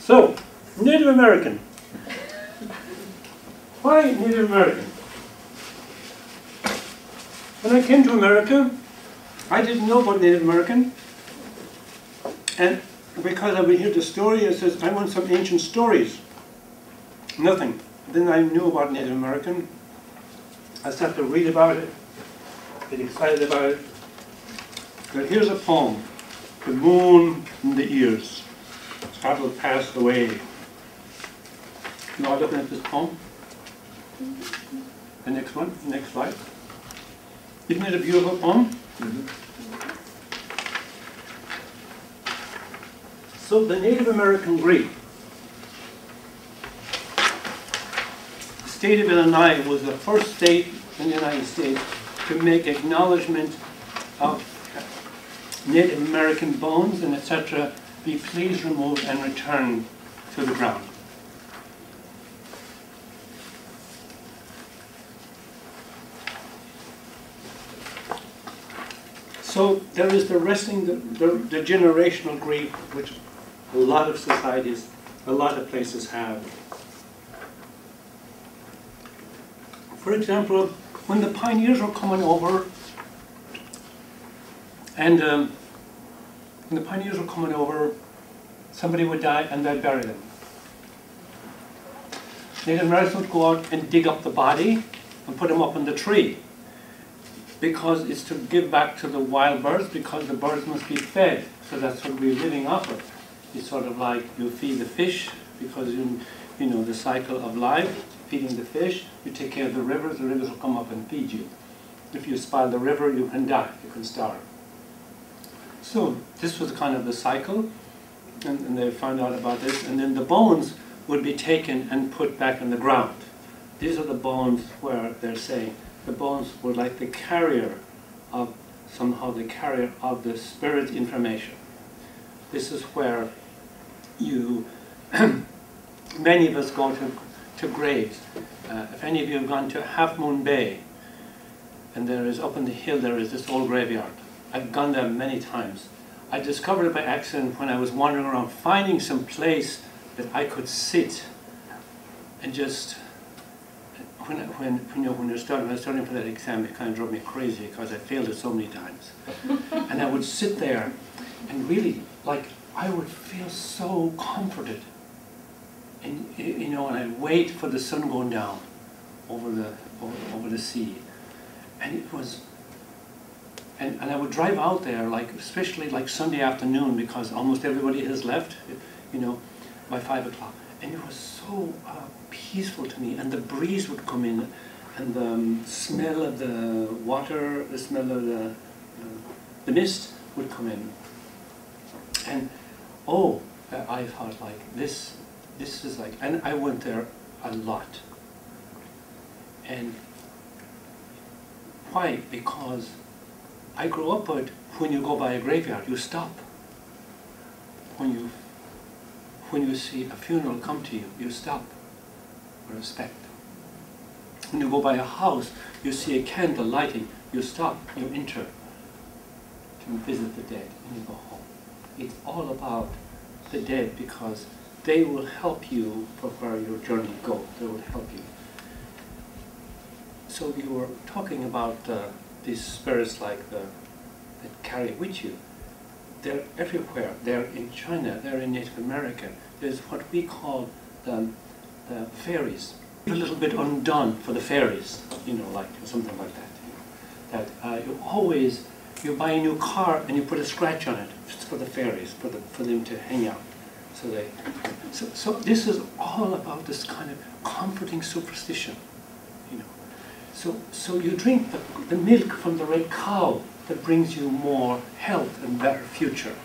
So, Native American. Why Native American? When I came to America, I didn't know about Native American. And because I would hear the story, it says, I want some ancient stories. Nothing. Then I knew about Native American. I started to read about it, get excited about it. But here's a poem, The Moon in the Ears. Travel passed away. You all looking at this poem? The next one, next slide. Isn't it a beautiful poem? Mm-hmm. So the Native American Greek. The state of Illinois was the first state in the United States to make acknowledgement of Native American bones and etc. be please removed and returned to the ground. So there is the resting, the generational grief, which a lot of societies, a lot of places have. For example, when the pioneers were coming over, and when the pioneers were coming over, somebody would die and they'd bury them. Native Americans would go out and dig up the body and put them up in the tree, because it's to give back to the wild birds, because the birds must be fed. So that's what we're living off of. It's sort of like you feed the fish, because you know the cycle of life, feeding the fish, you take care of the rivers will come up and feed you. If you spoil the river, you can die, you can starve. So this was kind of the cycle, and they found out about this, and then the bones would be taken and put back in the ground. These are the bones where they're saying the bones were like the carrier of, somehow the carrier of the spirit information. This is where you, many of us go to graves. If any of you have gone to Half Moon Bay, and there is up on the hill there is this old graveyard. I've gone there many times. I discovered it by accident when I was wandering around, finding some place that I could sit and just, when you're studying for that exam, it kind of drove me crazy because I failed it so many times. And I would sit there and really, like, I would feel so comforted. And and I'd wait for the sun going down over the sea. And it was, and I would drive out there, like, especially like Sunday afternoon, because almost everybody has left, by 5 o'clock. And it was so peaceful to me, and the breeze would come in, and the smell of the water, the smell of the mist would come in. And I thought, like, this is like, and I went there a lot. And why? Because I grew up with, when you go by a graveyard, you stop. When you see a funeral come to you, you stop for respect. When you go by a house, you see a candle lighting, you stop, you enter to visit the dead, and you go home. It's all about the dead, because they will help you for where your journey goes. They will help you. So you were talking about these spirits like that carry with you. They're everywhere. They're in China. They're in Native America. There's what we call the fairies. A little bit undone for the fairies, like something like that. You buy a new car and you put a scratch on it. It's for the fairies, for them to hang out. So this is all about this kind of comforting superstition, So you drink the milk from the red cow that brings you more health and better future.